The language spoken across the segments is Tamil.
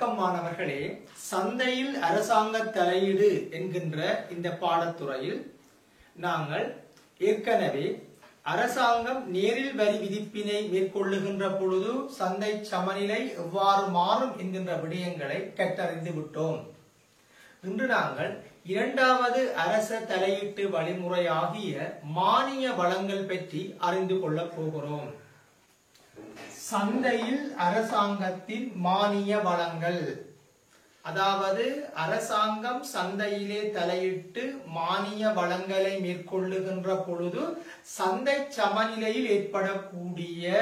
வணக்கம் மாணவர்களே. சந்தையில் அரசாங்க தலையீடு என்கின்ற இந்த பாடத்துறையில் நாங்கள் ஏற்கனவே அரசாங்கம் நேரில் வரி விதிப்பினை மேற்கொள்ளுகின்ற பொழுது சந்தை சமநிலை எவ்வாறு மாறும் என்கின்ற விடயங்களை கற்றறிந்து விட்டோம். இன்று நாங்கள் இரண்டாவது அரச தலையீட்டு வழிமுறையாகிய மானிய வளங்கள் பற்றி அறிந்து கொள்ளப் போகிறோம். சந்தையில் அரசாங்கத்தின் மானிய வளங்கள், அதாவது அரசாங்கம் சந்தையிலே தலையிட்டு மானிய வளங்களை மேற்கொள்ளுகின்ற பொழுது சந்தை சமநிலையில் ஏற்படக்கூடிய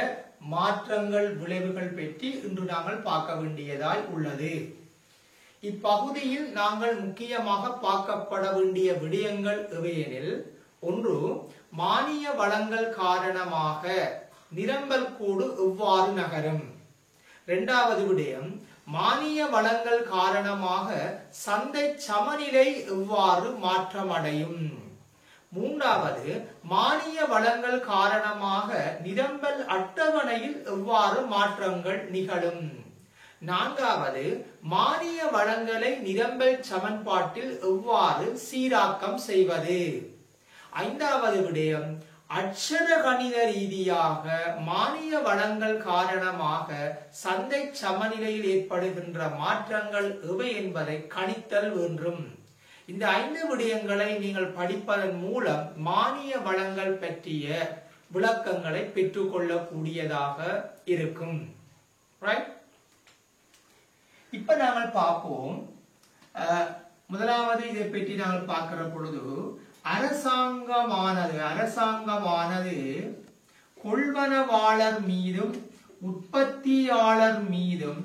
மாற்றங்கள் விளைவுகள் பற்றி இன்று நாங்கள் பார்க்க வேண்டியதாய் உள்ளது. இப்பகுதியில் நாங்கள் முக்கியமாக பார்க்கப்பட வேண்டிய விடயங்கள் எவையெனில், ஒன்று, மானிய வளங்கள் காரணமாக நிரம்பல் கோடு எவ்வாறு நகரும். இரண்டாவது விடயம், மானிய வளங்கள் காரணமாக சந்தை சமநிலை எவ்வாறு மாற்றமடையும். மூன்றாவது, மானிய வளங்கள் காரணமாக நிரம்பல் அட்டவணையில் எவ்வாறு மாற்றங்கள் நிகழும். நான்காவது, மானிய வளங்களை நிரம்பல் சமன்பாட்டில் எவ்வாறு சீராக்கம் செய்வது. ஐந்தாவது விடயம், அட்சர கணித ரீதியாக மானிய வளங்கள் காரணமாக சந்தை சமநிலையில் ஏற்படுகின்ற மாற்றங்கள் எவை என்பதை கணித்தல் வேண்டும். இந்த 5 விடயங்களை நீங்கள் படிப்பதன் மூலம் மானிய வளங்கள் பற்றிய விளக்கங்களை பெற்றுக்கொள்ளக்கூடியதாக இருக்கும். ரைட்? இப்ப நாங்கள் பார்ப்போம். முதலாவது இதை பற்றி நாங்கள் பார்க்கிற பொழுது, அரசாங்கமானது கொள்வனவாளர் மீதும் உற்பத்தியாளர் மீதும்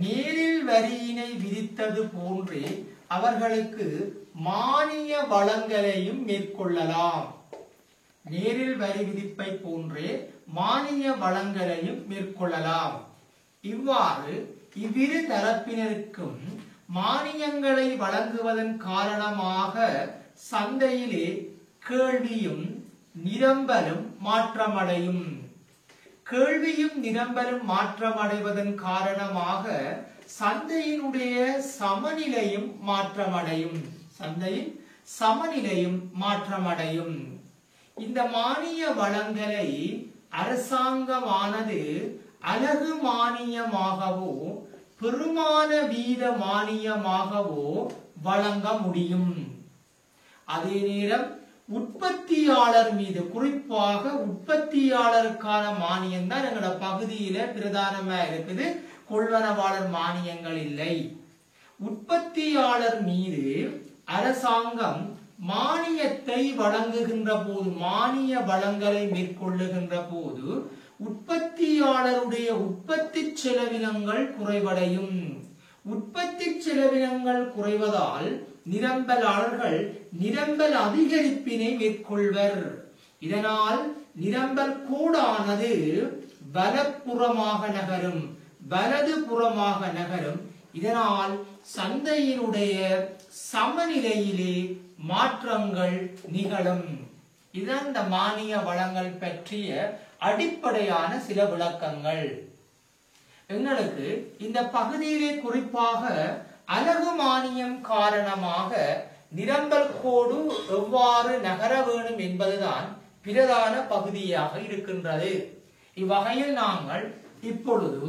நேரில் வரியினை விதித்தது போன்றே அவர்களுக்கு மானிய வளங்களையும் மேற்கொள்ளலாம். நேரில் வரி விதிப்பை போன்றே மானிய வளங்களையும் மேற்கொள்ளலாம். இவ்வாறு இவ்விரு தரப்பினருக்கும் மானியங்களை வழங்குவதன் காரணமாக சந்தையிலே கேள்வியும் நிரம்பலும் மாற்றமடையும். கேள்வியும் நிரம்பலும் மாற்றமடைவதன் காரணமாக சந்தையினுடைய சமநிலையும் மாற்றமடையும். சந்தையின் சமநிலையும் மாற்றமடையும். இந்த மானிய வளங்களை அரசாங்கமானது அலகு மானியமாகவோ பெருமான வீத மானியமாகவோ வழங்க முடியும். அதே நேரம் உற்பத்தியாளர் மீது, குறிப்பாக உற்பத்தியாளருக்கான மானியம் தான் எங்களோட பகுதியில பிரதானமா இருக்குது. கொள்வனவாளர் மானியங்கள் இல்லை. உற்பத்தியாளர் மீது அரசாங்கம் மானியத்தை வழங்குகின்ற போது, மானிய வளங்களை மேற்கொள்ளுகின்ற போது உற்பத்தியாளருடைய உற்பத்தி செலவினங்கள் குறைவடையும். உற்பத்தி செலவினங்கள் குறைவதால் நிரம்பலாளர்கள் நிரம்பல் அதிகரிப்பினை மேற்கொள்வர். இதனால் நிரம்பல் கோடானது வலப்புறமாக நகரும், வலது புறமாக நகரும். இதனால் சந்தையினுடைய சமநிலையிலே மாற்றங்கள் நிகழும். இதுதான் இந்த மானிய வளங்கள் பற்றிய அடிப்படையான சில விளக்கங்கள். எங்களுக்கு இந்த பகுதியிலே குறிப்பாக அலகு மானியம் காரணமாக நிரம்பல் கோடு எவ்வாறு நகர வேண்டும் என்பதுதான் பிரதான பகுதியாக இருக்கின்றது. இவ்வகையில் நாங்கள் இப்பொழுது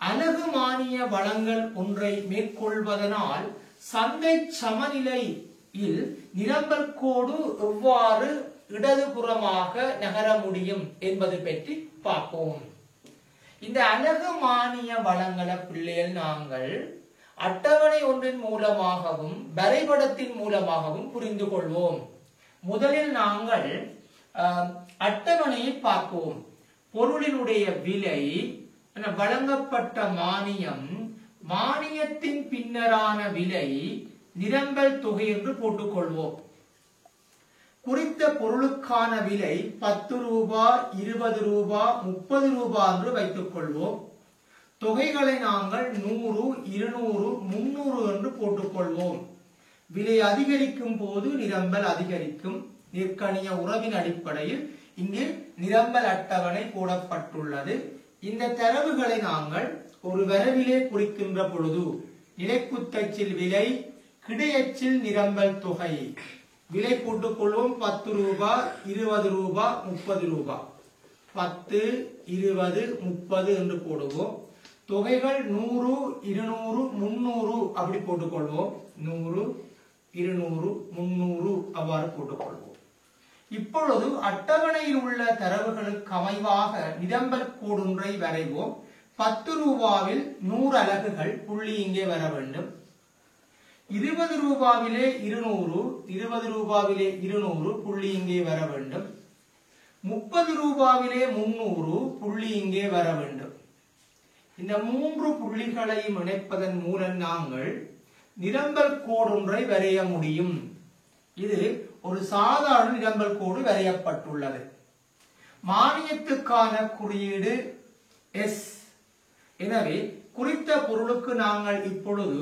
அலகு மானிய வளங்கள் ஒன்றை மேற்கொள்வதனால் சந்தை சமநிலையில் நிரம்பல் கோடு எவ்வாறு இடதுபுறமாக நகர முடியும் என்பது பற்றி பார்ப்போம். இந்த அலகு மானிய வளங்களை பிள்ளைகள் நாங்கள் அட்டவணை ஒன்றின் மூலமாகவும் வரைபடத்தின் மூலமாகவும் புரிந்து கொள்வோம். முதலில் நாங்கள் அட்டவணையை பார்ப்போம். பொருளினுடைய விலை, வழங்கப்பட்ட மானியம், மானியத்தின் பின்னரான விலை, நிரம்பல் தொகை என்று போட்டுக்கொள்வோம். குறித்த பொருளுக்கான விலை 10 ரூபாய், 20 ரூபாய், 30 ரூபாய் என்று வைத்துக் கொள்வோம். தொகைகளை நாங்கள் 100, 200, 300 என்று போட்டுக்கொள்வோம். விலை அதிகரிக்கும் போது நிரம்பல் அதிகரிக்கும். நிற்கணிய உறவின் அடிப்படையில் இங்கு நிரம்பல் அட்டவணை போடப்பட்டுள்ளது. இந்த தரவுகளை நாங்கள் ஒரு வரவிலே குறிக்கின்ற பொழுது நிலைக்குத்தச்சில் விலை கிடையச்சில் நிரம்பல் தொகை விலை போட்டுக் கொள்வோம் 10 ரூபாய் 20 ரூபாய் 30 ரூபாய் 10 20 30 என்று போடுவோம் தொகைகள் 100 200 300 அப்படி போட்டுக்கொள்வோம் 100 200 300 அவ்வாறு போட்டுக்கொள்வோம் இப்பொழுது அட்டவணையில் உள்ள தரவுகளுக்கு அமைவாக நிரம்பல் கோடொன்றை வரைவோம் 10 ரூபாவில் 100 அலகுகள் புள்ளி இங்கே வர வேண்டும் 20 ரூபாவிலே 200 20 ரூபாவிலே 200 புள்ளி இங்கே வர வேண்டும் 30 ரூபாவிலே 300 புள்ளி இங்கே வர வேண்டும் இந்த 3 புள்ளிகளையும் இணைப்பதன் மூலம் நாங்கள் நிரம்பல் கோடொன்றை வரைய முடியும் இது ஒரு சாதாரண நிரம்பல் கோடு வரையப்பட்டுள்ளது மானியத்துக்கான குறியீடு S எனவே குறித்த பொருளுக்கு நாங்கள் இப்பொழுது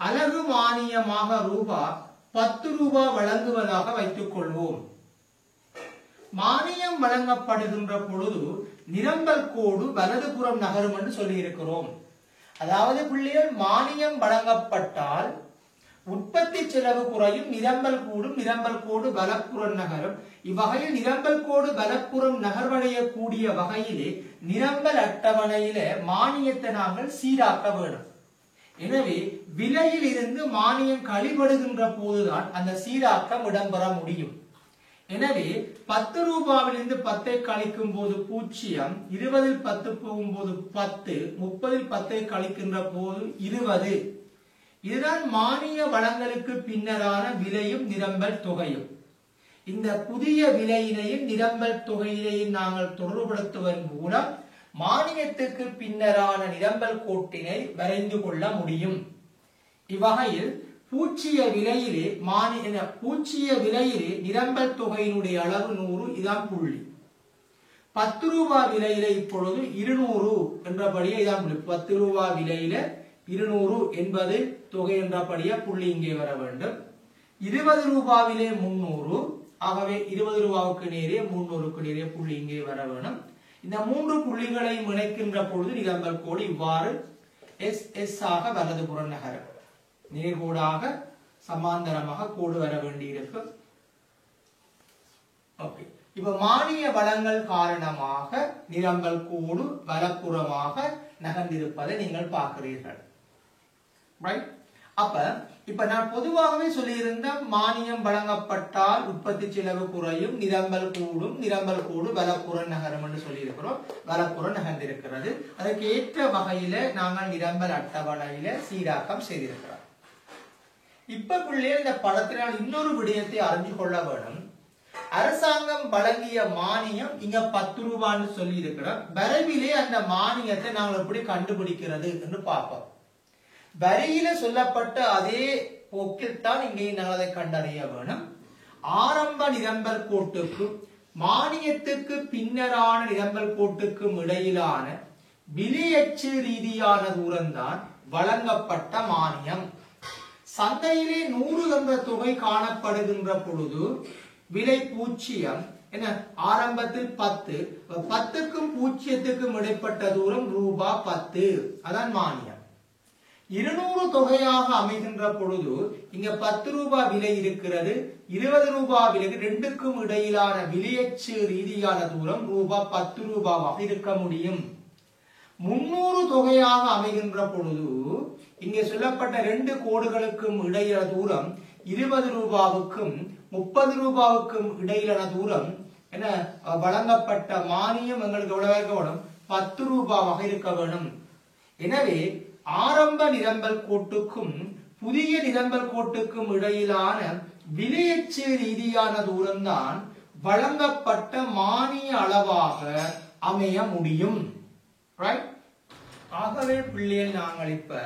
அலகு மானியமாக ரூபாய் 10 ரூபாய் வழங்குவதாக வைத்துக் கொள்வோம் மானியம் வழங்கப்படுகின்ற பொழுது நிரம்பல் கோடு வலதுபுறம் நகரும் என்று சொல்லி இருக்கிறோம் அதாவது பிள்ளைகள் மானியம் வழங்கப்பட்டால் உற்பத்தி செலவு குறையும் நிரம்பல் கோடு வலப்புறம் நகரும் இவ்வகையில் நிரம்பல் கோடு வலப்புறம் நகர்வடையக்கூடிய வகையிலே நிரம்பல் அட்டவணையில மானியத்தை நாங்கள் சீராக்க வேண்டும் எனவே விலையில் இருந்து மானியம் கழிபடுகின்ற போதுதான் அந்த சீராக்கம் இடம்பெற முடியும் எனவே 10 ரூபாவிலிருந்து 10 கழிக்கும் போது 0 20 10 போகும்போது 10 30 10 கழிக்கின்ற போது 20 இதுதான் மானிய வழங்கலுக்கு பின்னரான விலையும் நிரம்பல் தொகையும் இந்த புதிய விலையினையும் நிரம்பல் தொகையினையும் நாங்கள் தொடர்புபடுத்துவதன் மூலம் மானியத்துக்கு பின்னரான நிரம்பல் கோட்டினை வரைந்து கொள்ள முடியும் இவ்வகையில் பூச்சிய விலையிலே நிரம்பல் தொகையினுடைய அளவு 100 இதான் புள்ளி 10 ரூபாய் விலையில இப்பொழுது 200 என்றபடியே இதான் புள்ளி 10 ரூபாய் விலையில 200 என்பது தொகை என்றபடியே புள்ளி இங்கே வர வேண்டும் 20 ரூபாவிலே 300 ஆகவே 20 ரூபாவுக்கு நேரே 300க்கு நேரே புள்ளி இங்கே வர வேண்டும் இந்த 3 புள்ளிகளை இணைக்கின்ற பொழுது நிரம்பல் கோடு இவ்வாறு SS ஆக வலதுபுறம் நகரும் நேர்கோடாக சமாந்தரமாக கோடு வர வேண்டியிருக்கும் ஓகே இப்ப மானிய வளங்கள் காரணமாக நிரம்பல் கோடு வலப்புறமாக நகர்ந்திருப்பதை நீங்கள் பார்க்கிறீர்கள் ரைட் அப்ப இப்ப நான் பொதுவாகவே சொல்லியிருந்த மானியம் வழங்கப்பட்டால் உற்பத்தி செலவு குறையும் நிரம்பல் கூடும் நிரம்பல் கோடு வலப்புறம் நகரும் என்று சொல்லியிருக்கிறோம் வலப்புறம் நகர்ந்திருக்கிறது அதற்கு ஏற்ற வகையில நாங்கள் நிரம்பல் அட்டவணையில சீராக்கம் செய்திருக்கிறோம் இப்ப பிள்ளைகள் இந்த படத்தினால் இன்னொரு விடயத்தை அறிஞ்சு கொள்ள வேண்டும் அரசாங்கம் வழங்கிய மானியம் இங்க 10 ரூபான்னு சொல்லி இருக்கிறோம் வரைவிலே அந்த மானியத்தை நாங்கள் எப்படி கண்டுபிடிக்கிறது என்று பார்ப்போம் வரியில சொல்லப்பட்ட அதே போக்கில் தான் இங்கே நாங்கள் அதை கண்டறிய வேணும் ஆரம்ப நிரம்பல் கோட்டுக்கும் மானியத்துக்கு பின்னரான நிரம்பல் கோட்டுக்கும் இடையிலான விலையச்சு ரீதியான தூரம்தான் வழங்கப்பட்ட மானியம் சந்தையிலே 100 என்ற தொகை காணப்படுகின்ற பொழுது விலை 0 என்ன ஆரம்பத்தில் 10 10க்கும் 0க்கும் இடைப்பட்ட தூரம் ரூபாய் 10 அதான் மானியம் 200 தொகையாக அமைகின்ற பொழுது இங்க 10 ரூபாய் விலை இருக்கிறது 20 ரூபாய் விலைக்கு ரெண்டுக்கும் இடையிலான விலையச்சு ரீதியான தூரம் ரூபாய் 10 ரூபாவாக இருக்க முடியும் 300 தொகையாக அமைகின்ற பொழுது இங்கே சொல்லப்பட்ட 2 கோடுகளுக்கும் இடையிலான தூரம் 20 ரூபாவுக்கும் 30 ரூபாவுக்கும் இடையிலான தூரம் என்ன வழங்கப்பட்ட மானியம் எங்களுக்கு எவ்வளவு இருக்க வேணும் 10 ரூபாவாக இருக்க வேணும் எனவே ஆரம்ப நிரம்பல் கோட்டுக்கும் புதிய நிரம்பல் கோட்டுக்கும் இடையிலான விலையச்சு ரீதியான தூரம்தான் வழங்கப்பட்ட மானிய அளவாக அமைய முடியும் ரைட் ஆகவே பிள்ளைகள் நாங்கள் இப்ப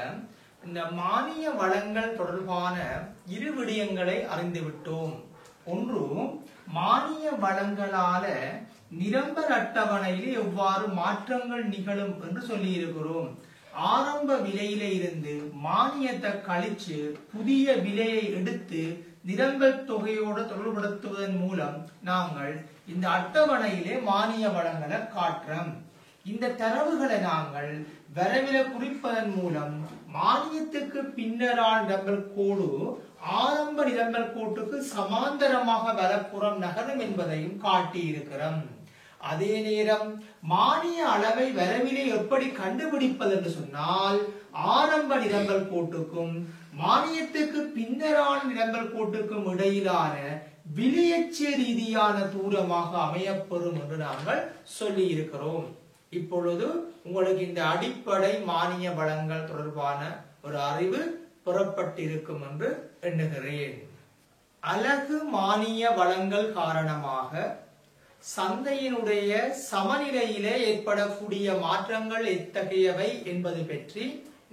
இந்த மானிய வளங்கள் தொடர்பான இரு விடயங்களை அறிந்துவிட்டோம் ஒன்று மானிய வளங்களால நிரம்பல் அட்டவணையில் எவ்வாறு மாற்றங்கள் நிகழும் என்று சொல்லி இருக்கிறோம் ஆரம்ப விலையில இருந்து மானியத்தை கழிச்சு புதிய விலையை எடுத்து நிரம்பல் தொகையோடு தொடர்படுத்துவதன் மூலம் நாங்கள் இந்த அட்டவணையிலே மானிய வளங்களை காட்டுறோம் இந்த தரவுகளை நாங்கள் வரவில குறிப்பதன் மூலம் மானியத்துக்கு பின்னரான நிரம்பல் கோடு ஆரம்ப நிரம்பல் கோட்டுக்கு சமாந்தரமாக வலப்புறம் நகரும் என்பதையும் காட்டியிருக்கிறோம். அதே நேரம் மானிய அளவை வரவிலே எப்படி கண்டுபிடிப்பது என்று சொன்னால் ஆரம்ப நிரம்பல் கோட்டுக்கும் மானியத்துக்கு பின்னரான நிரம்பல் கோட்டுக்கும் இடையிலான விலையச்ச ரீதியான தூரமாக அமையப்பெறும் என்று நாங்கள் சொல்லி இருக்கிறோம். இப்பொழுது உங்களுக்கு இந்த அடிப்படை மானிய வளங்கள் தொடர்பான ஒரு அறிவு பெறப்பட்டிருக்கும் என்று எண்ணுகிறேன். அலகு மானிய வளங்கள் காரணமாக சந்தையினுடைய சமநிலையிலே ஏற்படக்கூடிய மாற்றங்கள் எத்தகையவை என்பது பற்றி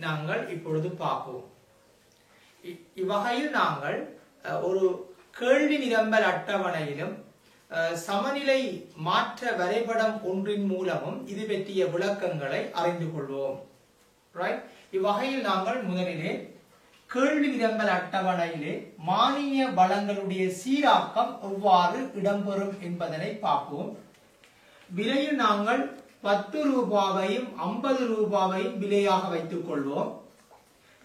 நாங்கள் இப்பொழுது பார்ப்போம். இவ்வகையில் நாங்கள் ஒரு கேள்வி நிரம்பல் அட்டவணையிலும் சமநிலை மாற்ற வரைபடம் ஒன்றின் மூலமும் இது பற்றிய விளக்கங்களை அறிந்து கொள்வோம். இவ்வகையில் நாங்கள் முதலிலே கேள்வி நிரம்பல் அட்டவணையிலே மானிய வளங்களுடைய சீராக்கம் எவ்வாறு இடம்பெறும் என்பதனை பார்ப்போம். விலையில் நாங்கள் 10 ரூபாவையும் 50 ரூபாவையும் விலையாக வைத்துக் கொள்வோம்.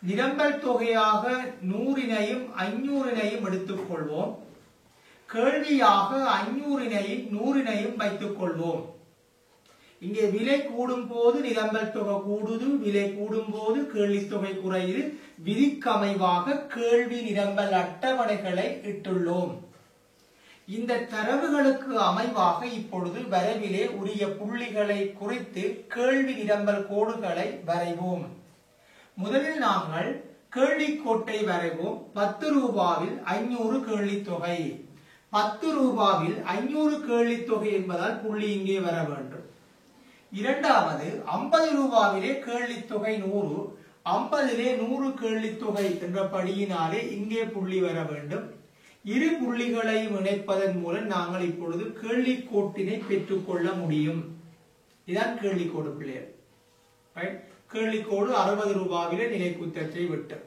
நிரம்பல் தொகையாக 100னையும் 500னையும் எடுத்துக் கொள்வோம். கேள்வியாக 500னையும் 100னையும் வைத்துக் கொள்வோம். இங்கே விலை கூடும் போது நிரம்பல் தொகை கூடுது, விலை கூடும் போது கேள்வி தொகை குறையுது. விதிக்கமைவாக கேள்வி நிரம்பல் அட்டவணைகளை இட்டுள்ளோம். இந்த தரவுகளுக்கு அமைவாக இப்பொழுது வரவிலே உரிய புள்ளிகளை குறித்து கேள்வி நிரம்பல் கோடுகளை வரைவோம். முதலில் நாங்கள் கேள்வி கோட்டை வரைவோம். 10 ரூபாவில் 500 கேள்வி தொகை. 10 ரூபாவில் 500 கேள்வி தொகை என்பதால் புள்ளி இங்கே வர வேண்டும். இரண்டாவது 50 ரூபாவிலே கேள்வி தொகை 100, 50லே 100 கேள்வி தொகை என்ற படியினாலே இங்கே புள்ளி வர வேண்டும். இரு புள்ளிகளையும் இணைப்பதன் மூலம் நாங்கள் இப்பொழுது கேள்வி கோட்டினை பெற்றுக்கொள்ள முடியும். இதான் கேள்வி கோடு பிள்ளைகள். கேள்வி கோடு 60 ரூபாவிலே நிலைக்குத்தத்தை விட்டு.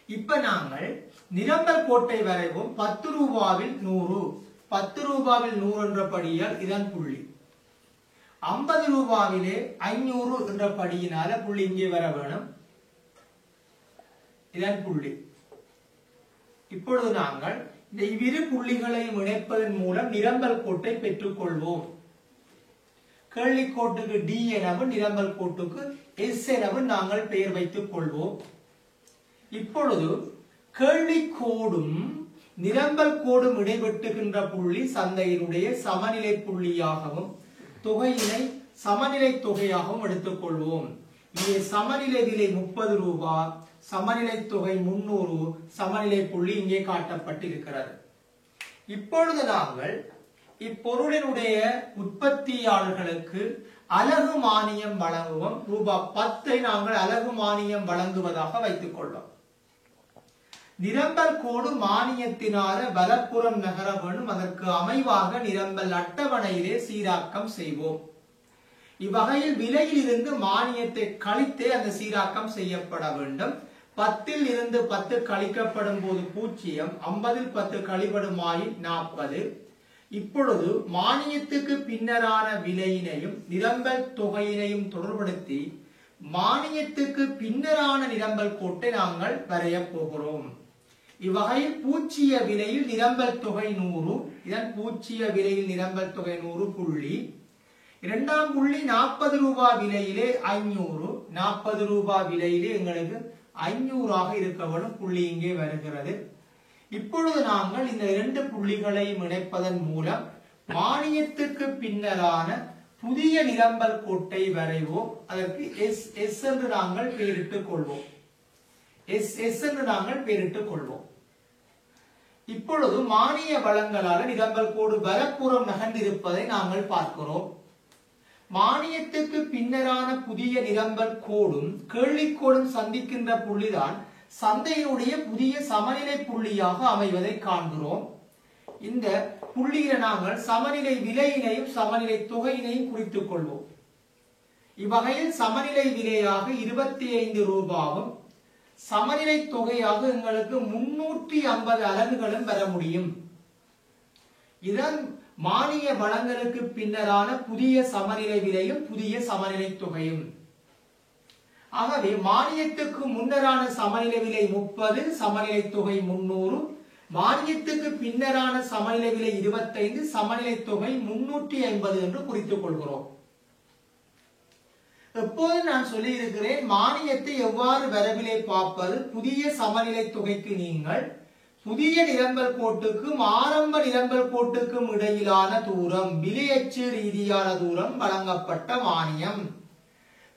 இப்ப நாங்கள் நிரம்பல் கோட்டை வரைவோம். 10 ரூபாவில் 100, 10 ரூபாவில் 100 என்ற படியால் இதான் புள்ளி. 50 ரூபாவிலே 500 என்ற படியினால புள்ளி இங்கே வர வேணும். இதான் புள்ளி. இப்பொழுது நாங்கள் இந்த இவ்விரு புள்ளிகளையும் இணைப்பதன் மூலம் நிரம்பல் கோட்டை பெற்றுக் கொள்வோம். கேள்வி கோட்டுக்கு டி எனவும் நிரம்பல் கோட்டுக்கு எஸ் எனவும் நாங்கள் பெயர் வைத்துக் கொள்வோம். இப்பொழுது கேள்வி கோடும் நிரம்பல் கோடும் இடைவெட்டுகின்ற புள்ளி சந்தையினுடைய சமநிலை புள்ளியாகவும் தொகையினை சமநிலை தொகையாகவும் எடுத்துக் கொள்வோம். இங்கே சமநிலை விலை 30 ரூபாய், சமநிலை தொகை 300, சமநிலை புள்ளி இங்கே காட்டப்பட்டிருக்கிறது. இப்பொழுது நாங்கள் இப்பொருளினுடைய உற்பத்தியாளர்களுக்கு அலகு மானியம் வழங்குவோம். ரூபாய் 10 நாங்கள் அலகு மானியம் வழங்குவதாக வைத்துக் கொள்வோம். நிரம்பல் கோடு மானியத்தினால வலப்புறம் நகர வேண்டும். அதற்கு அமைவாக நிரம்பல் அட்டவணையிலே சீராக்கம் செய்வோம். இவ்வகையில் விலையில் இருந்து மானியத்தை கழித்தே அந்த சீராக்கம் செய்யப்பட வேண்டும். 10ல் இருந்து 10 கழிக்கப்படும் போது 0, 50ல் 10 கழிபடுமாயின் 40. இப்பொழுது மானியத்துக்கு பின்னரான விலையினையும் நிரம்பல் தொகையினையும் தொடர்படுத்தி மானியத்துக்கு பின்னரான நிரம்பல் கோட்டை நாங்கள் வரைய போகிறோம். இவ்வகையில் பூச்சிய விலையில் நிரம்பல் தொகை 100, இதன் பூச்சிய விலையில் நிரம்பல் தொகை 100 புள்ளி. இரண்டாம் புள்ளி 40 ரூபாய் விலையிலே 500, 40 ரூபாய் விலையிலே எங்களுக்கு 500 இருக்க வேண்டும். புள்ளி இங்கே வருகிறது. இப்பொழுது நாங்கள் இந்த 2 புள்ளிகளையும் இணைப்பதன் மூலம் மானியத்துக்கு பின்னரான புதிய நிரம்பல் கோட்டை வரைவோம். அதற்கு எஸ் என்று நாங்கள் பெயரிட்டுக் கொள்வோம். எஸ் என்று நாங்கள் பெயரிட்டுக் கொள்வோம். இப்பொழுது மானிய வளங்களால் நிரம்பல் கோடு வலப்புறம் நகர்ந்திருப்பதை நாங்கள் பார்க்கிறோம். மானியத்துக்கு பின்னரான புதிய நிரம்பல் கோடும் கேள்விக்கோடும் சந்திக்கின்ற புள்ளிதான் சந்தையினுடைய புதிய சமநிலை புள்ளியாக அமைவதை காண்கிறோம். இந்த புள்ளியில நாங்கள் சமநிலை விலையினையும் சமநிலை தொகையினையும் குறித்துக் கொள்வோம். இவ்வகையில் சமநிலை விலையாக 25 ரூபாவும் சமநிலை தொகையாக எங்களுக்கு 350 அலகுகளும் பெற முடியும். இதன் மானிய வழங்கலுக்கு பின்னரான புதிய சமநிலை விலையும் புதிய சமநிலை தொகையும். ஆகவே மானியத்துக்கு முன்னரான சமநிலை விலை 30, சமநிலை தொகை 300. மானியத்துக்கு பின்னரான சமநிலை விலை 25, சமநிலை தொகை 350 என்று குறித்துக் கொள்கிறோம். எப்போது நான் சொல்லி இருக்கிறேன் மானியத்தை எவ்வாறு வரவிலே பார்ப்பது. புதிய சமநிலை தொகைக்கு நீங்கள் புதிய நிரம்பல் கோட்டுக்கும் ஆரம்ப நிரம்பல் கோட்டுக்கும் இடையிலான தூரம், விலையச்சு ரீதியான தூரம் வழங்கப்பட்ட மானியம்.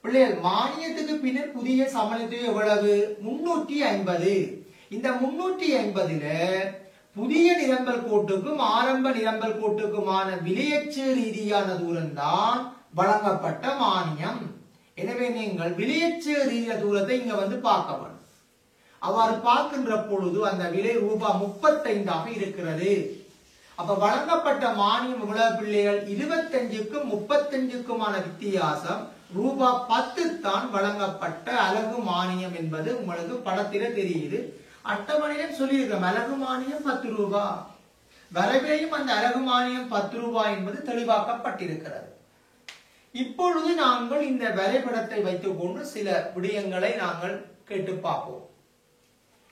பிள்ளைகள், மானியத்துக்கு பின்னர் புதிய சமநிலை எவ்வளவு? 350. இந்த 350ல புதிய நிரம்பல் கோட்டுக்கும் ஆரம்ப நிரம்பல் கோட்டுக்குமான விலையச்சு ரீதியான தூரம் தான் வழங்கப்பட்ட மானியம். எனவே நீங்கள் விலையச்சு ரீதியான தூரத்தை இங்க வந்து பார்க்க வேண்டும். அவ்வாறு பார்க்கின்ற பொழுது அந்த விலை ரூபாய் 35 இருக்கிறது. அப்ப வழங்கப்பட்ட மானியம் எவ்வளவு பிள்ளைகள்? 25க்கும் 35க்குமான வித்தியாசம் ரூபாய் 10 தான் வழங்கப்பட்ட அலகு மானியம் என்பது உங்களுக்கு படத்தில தெரியுது. அட்டவணையில் சொல்லியிருக்கிறோம் அலகு மானியம் 10 ரூபாய். வரவிலையும் அந்த அலகு மானியம் 10 ரூபாய் என்பது தெளிவாக்கப்பட்டிருக்கிறது. இப்பொழுது நாங்கள் இந்த வரைபடத்தை வைத்துக் கொண்டு சில விடயங்களை நாங்கள் கேட்டு பார்ப்போம்.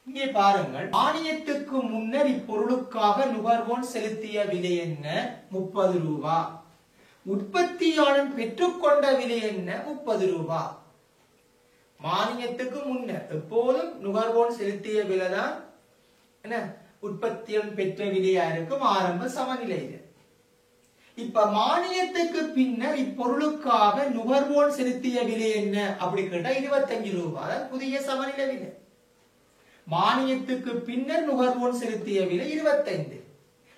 இங்கே பாருங்கள், மானியத்துக்கு முன்னர் இப்பொருளுக்காக நுகர்வோன் செலுத்திய விலை என்ன? 30 ரூபாய். உற்பத்தியாளன் பெற்றுக்கொண்ட விலை என்ன? 30 ரூபாய். மானியத்துக்கு முன்னர் எப்போதும் நுகர்வோன் செலுத்திய விலை தான் என்ன? உற்பத்தியாளன் பெற்ற விலையா இருக்கும் ஆரம்ப சமநிலையில. இப்ப மானியத்துக்கு பின்னர் இப்பொருளுக்காக நுகர்வோன் செலுத்திய விலை என்ன அப்படி கேட்டா 25 ரூபாய். புதிய சமநிலை விலை. மானியத்துக்கு பின்னர் நுகர்வோன் செலுத்திய விலை 25.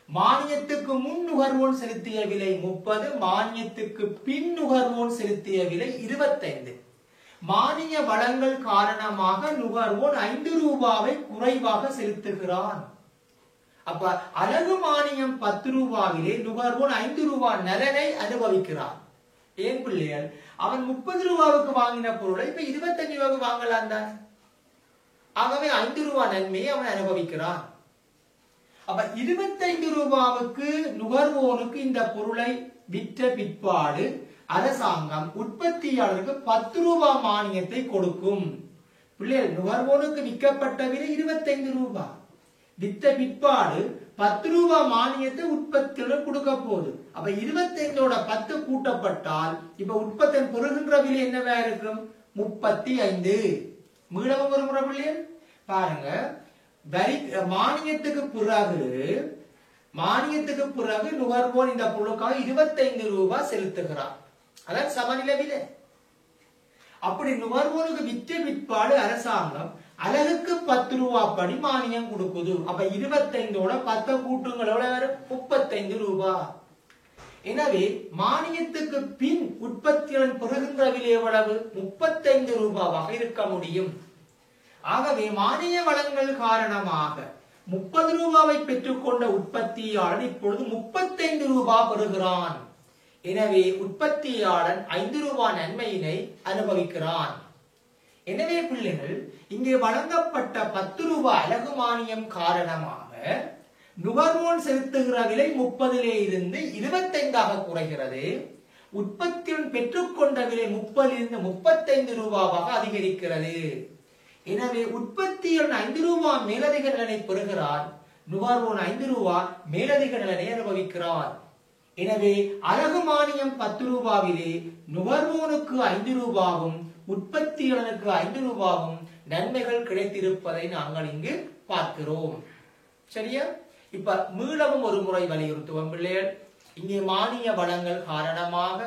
மானியத்துக்கு முன் நுகர்வோன் செலுத்திய விலை 30. மானியத்துக்கு பின் நுகர்வோன் செலுத்திய விலை 25. மானிய வழங்கல் காரணமாக நுகர்வோன் 5 ரூபாவை குறைவாக செலுத்துகிறான். அப்ப அலகு மானியம் 10 ரூபாவிலே நுகர்வோன் 5 ரூபாய் நலனை அனுபவிக்கிறான். ஏன் பிள்ளைகள்? அவன் 30 ரூபாவுக்கு வாங்கின பொருளை இப்ப 25 ரூபாய்க்கு வாங்கலாம் தான். ஆகவே 5 ரூபாய் நன்மையை அவன் அனுபவிக்கிறான். அப்ப 25 ரூபாவுக்கு நுகர்வோனுக்கு இந்த பொருளை விற்ற பிற்பாடு அரசாங்கம் உற்பத்தியாளருக்கு 10 ரூபாய் மானியத்தை கொடுக்கும். பிள்ளைகள், நுகர்வோனுக்கு விற்கப்பட்ட விலை 25 ரூபாய். வித்த பிற்பாடு 10 ரூபாய் மானியத்தை உற்பத்தியாளர் கொடுக்க போகுது. அப்ப 25ஓட 10 கூட்டப்பட்டால் இப்ப உற்பத்தி பெறுகின்ற விலை என்னவா இருக்கும்? 35. மீளவும் ஒரு முறை பிள்ளைகள் பாருங்க, மானியத்துக்கு பிறகு நுகர்வோன் இந்த பொருளுக்காக 25 ரூபாய் செலுத்துகிறார். அதான் சமநிலை விலை. அப்படி நுகர்வோனுக்கு விற்ற பிற்பாடு அரசாங்கம் அலகுக்கு 10 ரூபாய் படி மானியம் கொடுக்குது. அப்ப 25ஓட 10 கூட்டுங்களோட 35 ரூபாய். எனவே மானியத்துக்கு பின் உற்பத்தியாளன் பெறுகின்ற விலை எவ்வளவு? 35 ரூபாவாக இருக்க முடியும். ஆகவே மானிய வழங்கல் காரணமாக 30 ரூபாவை பெற்றுக்கொண்ட உற்பத்தியாளன் இப்பொழுது 35 ரூபாய் பெறுகிறான். எனவே உற்பத்தியாளன் 5 ரூபாய் நன்மையினை அனுபவிக்கிறான். எனவே பிள்ளைகள், இங்கே வழங்கப்பட்ட 10 ரூபாய் அலகு மானியம் காரணமாக நுகர்வோன் செலுத்துகிற விலை 30 இருந்து 25ஆக குறைகிறது. உற்பத்தியாளன் பெற்றுக்கொண்ட விலை 30 இருந்து 35 ரூபாவாக அதிகரிக்கிறது. எனவே உற்பத்தியாளன் 5 ரூபாய் மேலதிக நலனை பெறுகிறார். நுகர்வோன் 5 ரூபாய் மேலதிக நலனை அனுபவிக்கிறார். எனவே அலகு மானியம் 10 ரூபாவிலே நுகர்வோனுக்கு 5 ரூபாவும் உற்பத்தியாளனுக்கு 5 ரூபாவும் நன்மைகள் கிடைத்திருப்பதை நாங்கள் இங்கு பார்க்கிறோம். சரியா? இப்ப மீளவும் ஒரு முறை வலியுறுத்துவோம் பிள்ளைகள். இங்கே மானிய வழங்கல் காரணமாக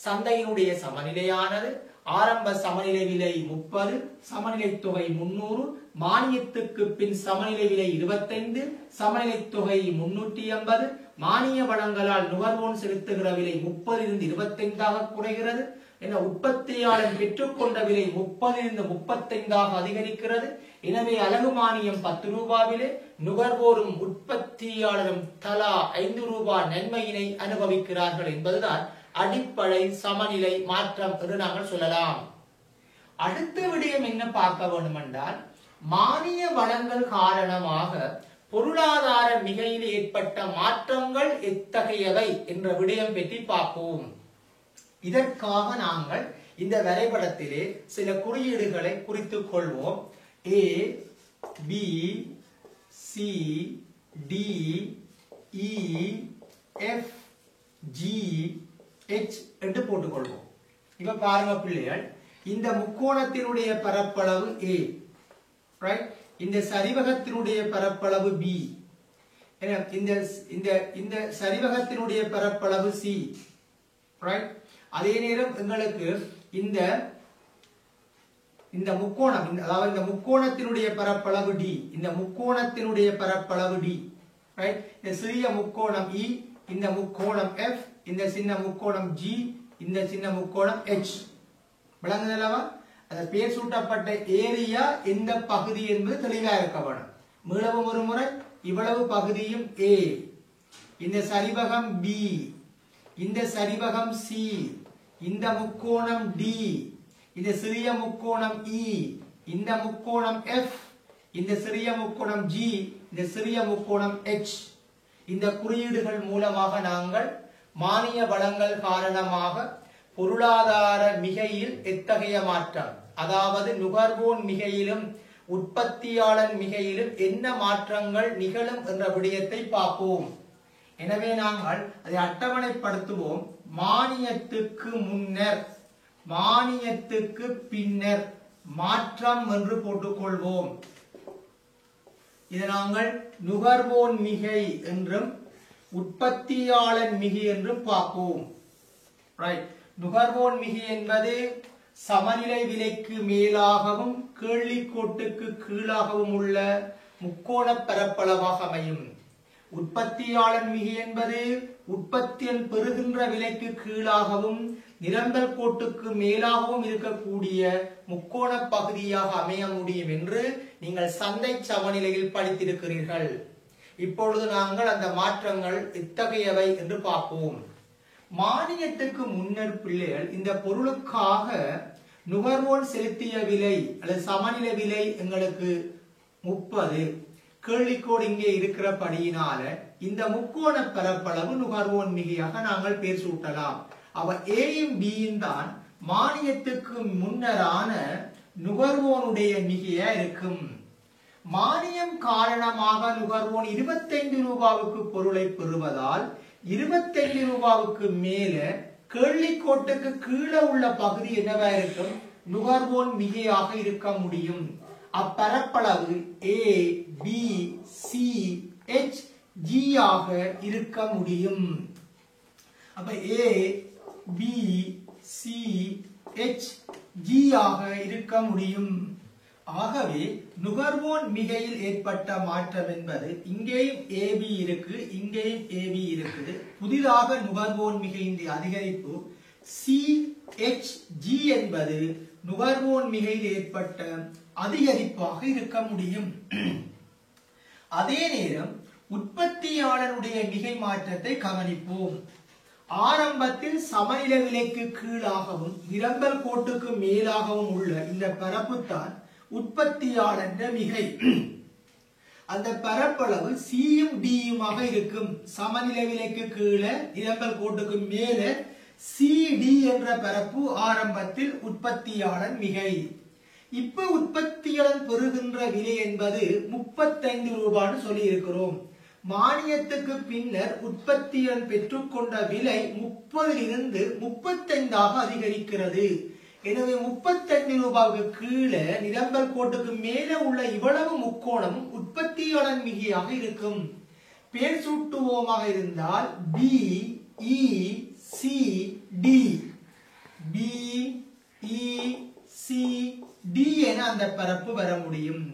சந்தையினுடைய சமநிலையானது ஆரம்ப சமநிலை விலை 30, சமநிலை தொகை 300, மானியத்துக்கு பின் சமநிலை விலை 25, சமநிலை தொகை 380, மானிய வழங்கலால் நுகர்வோன் செலுத்துகிற விலை 30 இருந்து 25ஆக குறைகிறது. என உற்பத்தியாளன் பெற்றுக்கொண்ட விலை 30 இருந்து 35ஆக அதிகரிக்கிறது. எனவே அலகு மானியம் 10 ரூபாவிலே நுகர்வோரும் உற்பத்தியாளரும் தலா 5 ரூபாய் நன்மையினை அனுபவிக்கிறார்கள் என்பதுதான் அடிப்படை சமநிலை மாற்றம் என்று நாங்கள் சொல்லலாம். அடுத்த விடயம் என்ன பார்க்க வேண்டும் என்றால், மானிய வழங்கல் காரணமாக பொருளாதார மிகையில் ஏற்பட்ட மாற்றங்கள் எத்தகையவை என்ற விடயம் பற்றி பார்ப்போம். இதற்காக நாங்கள் இந்த வரைபடத்திலே சில குறியீடுகளை குறித்துக் கொள்வோம். A, B, C, D, E, F, G, H என்று போட்டுக்கொள்வோம். இப்ப பாருங்க பிள்ளைகள், இந்த முக்கோணத்தினுடைய பரப்பளவு A, ரைட்? இந்த சரிவகத்தினுடைய பரப்பளவு B, இந்த சரிவகத்தினுடைய பரப்பளவு C, ரைட்? அதே நேரம் எங்களுக்கு இந்த முக்கோணம், அதாவது இந்த முக்கோணத்தினுடைய பரப்பளவு D, இந்த முக்கோணத்தினுடைய பரப்பளவு D, ரைட்? இந்த சிறிய முக்கோணம் E, இந்த முக்கோணம் F, இந்த சின்ன முக்கோணம் G, இந்த சின்ன முக்கோணம் H. விளங்குதல்லவா? அந்த பேர் சூட்டப்பட்ட ஏரியா எந்த பகுதி என்பது தெளிவா இருக்க வேணும். மீளவும் ஒரு முறை, இவ்வளவு பகுதியும் A, இந்த சரிவகம் B, இந்த சரிவகம் C, இந்த முக்கோணம் D, இந்த சிறிய முக்கோணம் E, இந்த முக்கோணம் F, இந்த சிறிய முக்கோணம் G, இந்த சிறிய முக்கோணம் H. இந்த குறியீடுகள் மூலமாக நாங்கள் மானிய வளங்கள் காரணமாக பொருளாதார மிகையில் எத்தகைய மாற்றம், அதாவது நுகர்வோன் மிகையிலும் உற்பத்தியாளன் மிகையிலும் என்ன மாற்றங்கள் நிகழும் என்ற விடயத்தை பார்ப்போம். எனவே நாங்கள் அதை அட்டவணைப்படுத்துவோம். மானியத்துக்கு முன்னர், மானியத்துக்கு பின்னர் மாற்றம் என்று போட்டுக்கொள்வோம். இதை நாங்கள் நுகர்வோன் மிகை என்றும் உற்பத்தியாளன் மிகை என்றும் பார்ப்போம். ரைட்? நுகர்வோன் மிகை என்பது சமநிலை விலைக்கு மேலாகவும் கேள்விக்கோட்டுக்கு கீழாகவும் உள்ள முக்கோண பரப்பளவாக அமையும். உற்பத்தியாளன் மிகை என்பது உற்பத்தியன் பெறுகின்ற விலைக்கு கீழாகவும் நிரம்பல் கோட்டுக்கு மேலாகவும் இருக்கக்கூடிய முக்கோண பகுதியாக அமைய முடியும் என்று நீங்கள் சந்தை சமநிலையில் படித்திருக்கிறீர்கள். இப்பொழுது நாங்கள் அந்த மாற்றங்கள் எத்தகையவை என்று பார்ப்போம். மானியத்துக்கு முன்னர் பிள்ளைகள், இந்த பொருளுக்காக நுகர்வோன் செலுத்திய விலை அல்லது சமநிலை விலை எங்களுக்கு 30. கேள்விக்கோடு இங்கே இருக்கிறபடியினால இந்த முக்கோண பரப்பளவு நுகர்வோன் மிகையாக நாங்கள் பேர் சூட்டலாம். அவ ஏயும் பியும் தான் மானியத்துக்கு முன்னரான நுகர்வோனுடைய மிகையா இருக்கும். மானியம் காரணமாக நுகர்வோன் 25 ரூபாவுக்கு பொருளை பெறுவதால் 25 ரூபாவுக்கு மேல கேள்விக்கோட்டுக்கு கீழே உள்ள பகுதி என்னவா இருக்கும்? நுகர்வோன் மிகையாக இருக்க முடியும். அப்பரப்பளவு A, B, C, H, G ஆக இருக்க முடியும். அப்ப A, B, C, H, G ஆக இருக்க முடியும். ஆகவே நுகர்வோன் மிகையில் ஏற்பட்ட மாற்றம் என்பது இங்கேயும் AB இருக்கு, இங்கேயும் AB இருக்குது. புதிதாக நுகர்வோன் மிகையின் அதிகரிப்பு CHG என்பது நுகர்வோன் மிகையில் ஏற்பட்ட அதிகரிப்பாக இருக்க முடியும். அதே நேரம் உற்பத்தியாளருடைய மிகை மாற்றத்தை கவனிப்போம். ஆரம்பத்தில் சமநிலை விலைக்கு கீழாகவும் நிரம்பல் கோட்டுக்கு மேலாகவும் உள்ள இந்த பரப்பு தான் உற்பத்தியாளர் மிகை. அந்த பரப்பளவு Cயும் Dயுமாக இருக்கும். சமநிலை விலைக்கு கீழே நிரம்பல் கோட்டுக்கு மேல CD என்ற பரப்பு ஆரம்பத்தில் உற்பத்தியாளர் மிகை. இப்ப உற்பத்தியாளர் பெறுகின்ற விலை என்பது 35 ரூபான்னு சொல்லி இருக்கிறோம். மானியத்துக்கு பின்னர் உற்பத்தியாளர் பெற்றுக்கொண்ட விலை 30 இருந்து 35 அதிகரிக்கிறது. எனவே 35 ரூபாய்க்கு கீழே நிரம்பல் கோட்டுக்கு மேலே உள்ள இவ்வளவு முக்கோணம் உற்பத்தியாளர் மிகையாக இருக்கும். பேர் சூட்டுவோமாக இருந்தால் B, E, C, D, B, E, C, D என அந்த பரப்பு வர முடியும்.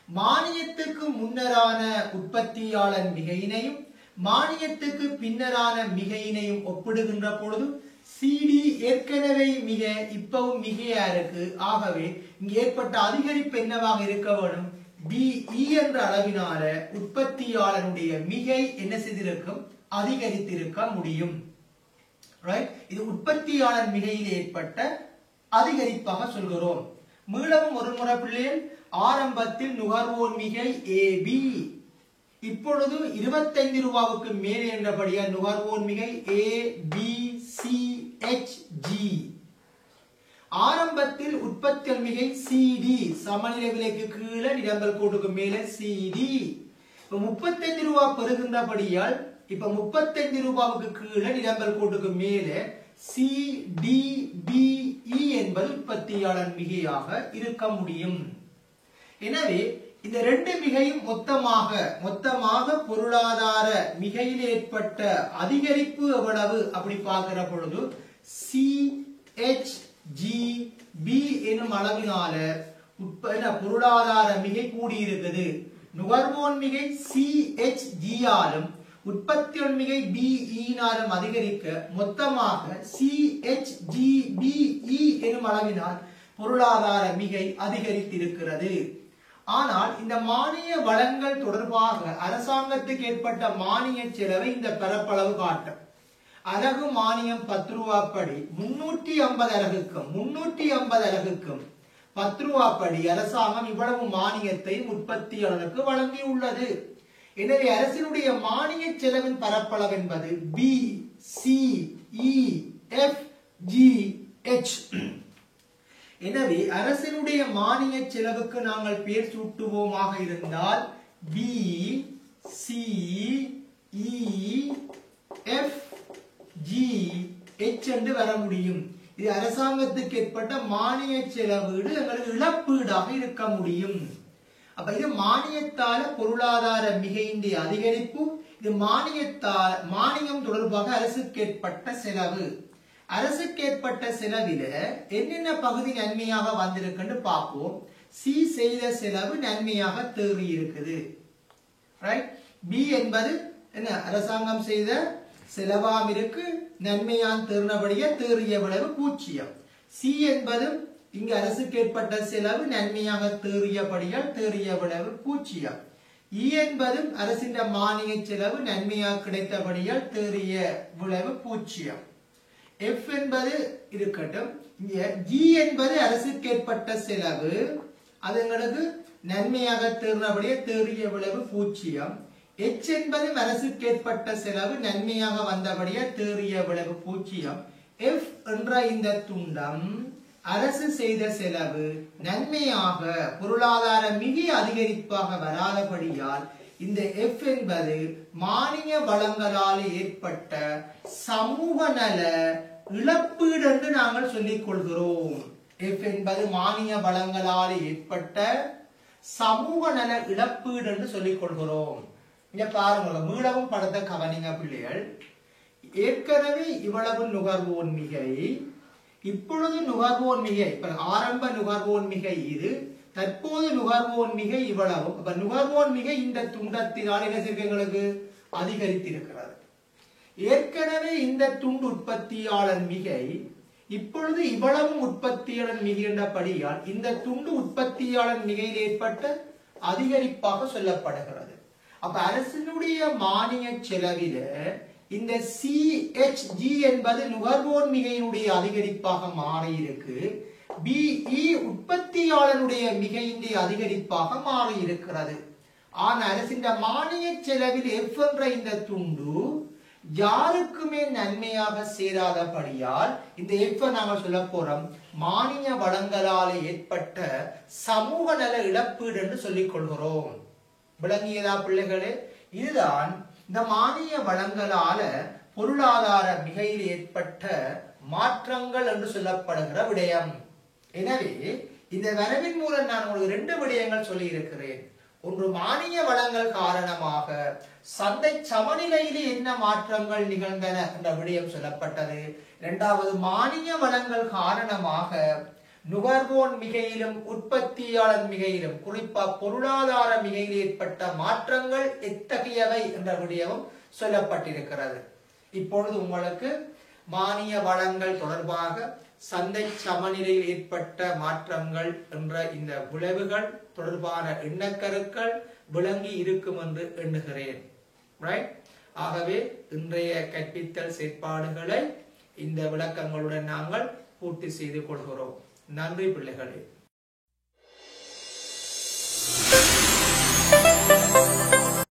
மானியத்துக்கு முன்னரான உற்பத்தியாளர் மிகையினையும் மானியத்துக்கு பின்னரான மிகையினையும் ஒப்பிடுகின்ற பொழுது CD ஏற்கனவே மிக இப்பவும் மிகையா இருக்கு. ஆகவே இங்கு ஏற்பட்ட அதிகரிப்பு என்னவாக இருக்க வேண்டும்? BE என்ற அளவினால உற்பத்தியாளருடைய மிகை என்ன செய்திருக்கும்? அதிகரித்திருக்க முடியும். ரைட்? இது உற்பத்தியாளர் மிகையில் ஏற்பட்ட அதிகரிப்பாக சொல்கிறோம். மீளவும் ஒரு முறை பிள்ளைகள், ஆரம்பத்தில் நுகர்வோர் மிகை AB, இப்பொழுது 25 ரூபாவுக்கு மேல் என்றபடியா நுகர்வோர் மிகை A B C H G. ஆரம்பத்தில் உற்பத்தி மிகை CD, சமநிலை விலைக்கு கீழே நிரம்பல் கோட்டுக்கு மேலே CD. 35 ரூபாய் பெறுகின்றபடியால் இப்ப 35 ரூபாவுக்கு கீழே நிரம்பல் கோட்டுக்கு மேலே CDBE என்பது உற்பத்தியாளர் மிகையாக இருக்க முடியும். எனவே இந்த ரெண்டு மிகையும் மொத்தமாக பொருளாதார மிகையில் ஏற்பட்ட அதிகரிப்பு எவ்வளவு அப்படி பார்க்கிற பொழுது CHGB எனும் அளவினால பொருளாதார மிகை கூடியிருக்குது. நுகர்வோன் மிகை CHG ஆலும் உற்பத்தி மிகை BE-னாலும் அதிகரிக்க மொத்தமாக CHGBE எனும் அளவினால் பொருளாதார மிகை அதிகரித்திருக்கிறது. ஆனால் இந்த மானிய வளங்கள் தொடர்பாக அரசாங்கத்துக்கு ஏற்பட்ட மானிய செலவை இந்த பரப்பளவு காட்டும். அலகு மானியம் 10 ரூபாப்படி 350 அலகுக்கும் 10 ரூபாப்படி அரசாங்கம் இவ்வளவு மானியத்தை உற்பத்தியாளருக்கு வழங்கியுள்ளது. எனவே அரசினுடைய மானிய செலவின் பரப்பளவு என்பது B, C, E, F, G, H. எனவே அரசினுடைய மானிய செலவுக்கு நாங்கள் பெயர் சூட்டுவோமாக இருந்தால் B, C, E, F, G, H என்று வர முடியும். இது அரசாங்கத்துக்கு ஏற்பட்ட மானிய செலவீடு எங்களுக்கு இழப்பீடாக இருக்க முடியும். அப்ப இது மானியத்தால பொருளாதார மிகையின் அதிகரிப்பு. இது மானியம் தொடர்பாக அரசுக்கு ஏற்பட்ட செலவு. அரசுக்கு ஏற்பட்ட செலவில என்னென்ன பகுதி நன்மையாக வந்திருக்குன்னு பார்ப்போம். சி செய்த செலவு நன்மையாக தேறி இருக்குது. ரைட். பி என்பது என்ன, அரசாங்கம் செய்த செலவாம் இருக்கு, நன்மையான் தேர்ந்தபடியே தேறிய விளைவு 0. சி என்பது இங்கு அரசுக்கு ஏற்பட்ட செலவு நன்மையாக தேறியபடியால் தேறிய விளைவு 0. இ என்பது அரசின் மானிய செலவு நன்மையாக கிடைத்தபடியால் தேறிய விளைவு 0. F என்பது இருக்கட்டும். G என்பது அரசுக்கு ஏற்பட்ட செலவு, அது எங்களுக்கு நன்மையாக தேர்ந்தபடியே தேறிய விளைவு 0. H என்பது அரசுக்கு ஏற்பட்ட செலவு நன்மையாக வந்தபடியே தேறிய விளைவு 0. F என்ற இந்த துண்டம் அரசு செய்த செலவு நன்மையாக பொருளாதார மிக அதிகரிப்பாக வராதபடியால் இந்த F என்பது மானிய வளங்களால் ஏற்பட்ட சமூக நல இழப்பீடு என்று நாங்கள் சொல்லிக் கொள்கிறோம். F என்பது மானிய வளங்களால் ஏற்பட்ட சமூக நல இழப்பீடு என்று சொல்லிக் கொள்கிறோம். இங்க பாருங்க, மீளவும் படத்தை கவனிங்க பிள்ளைகள். ஏற்கனவே இவ்வளவு நுகர்வோன் மிகை, இப்பொழுது நுகர்வோன் மிகை, இப்ப ஆரம்ப நுகர்வோன் மிகை இது, தற்போது நுகர்வோன் மிகை இவ்வளவு. அப்ப நுகர்வோன் மிகை இந்த துண்டத்தினால் என்ன எங்களுக்கு அதிகரித்திருக்கிறது. ஏற்கனவே இந்த துண்டு உற்பத்தியாளர் மிகை, இப்பொழுது இவ்வளவு உற்பத்தியாளர் மிகை என்றபடியால் இந்த துண்டு உற்பத்தியாளர் மிகையில் ஏற்பட்ட அதிகரிப்பாக சொல்லப்படுகிறது. அப்ப அரசினுடைய மானிய செலவில இந்த CHG என்பது நுகர்வோர் மிகையினுடைய அதிகரிப்பாக மாறி இருக்கு. BE உற்பத்தியாளருடைய மிகையின் அதிகரிப்பாக மாறி இருக்கிறது. ஆனால் அரசின் மானிய செலவில் F என்ற இந்த துண்டு யாருக்குமே நன்மையாக சேராதபடியால் இந்த F நாங்கள் சொல்ல போறோம் மானிய வளங்களால் ஏற்பட்ட சமூக நல இழப்பீடு என்று சொல்லிக் கொள்கிறோம். விளங்கியதா பிள்ளைகளே? இதுதான் இந்த மானிய வளங்களால பொருளாதார மிகையில் ஏற்பட்ட மாற்றங்கள் என்று சொல்லப்படுகிற விடயம். எனவே இந்த வரவின் மூலம் நான் உங்களுக்கு 2 விடயங்கள் சொல்லி இருக்கிறேன். ஒன்று, மானிய வளங்கள் காரணமாக சந்தை சமநிலையிலே என்ன மாற்றங்கள் நிகழ்ந்தன என்ற விடயம் சொல்லப்பட்டது. இரண்டாவது, மானிய வளங்கள் காரணமாக நுகர்வோன் மிகையிலும் உற்பத்தியாளர் மிகையிலும் குறிப்பா பொருளாதார மிகையில் ஏற்பட்ட மாற்றங்கள் எத்தகையவை என்ற விடயமும் சொல்லப்பட்டிருக்கிறது. இப்பொழுது உங்களுக்கு மானிய வளங்கள் தொடர்பாக சந்தை சமநிலையில் ஏற்பட்ட மாற்றங்கள் என்ற இந்த விளைவுகள் தொடர்பான எண்ணக்கருக்கள் விளங்கி இருக்கும் என்று எண்ணுகிறேன். ஆகவே இன்றைய கற்பித்தல் செயற்பாடுகளை இந்த விளக்கங்களுடன் நாங்கள் பூர்த்தி செய்து கொள்கிறோம். நன்றி பிள்ளைகளே.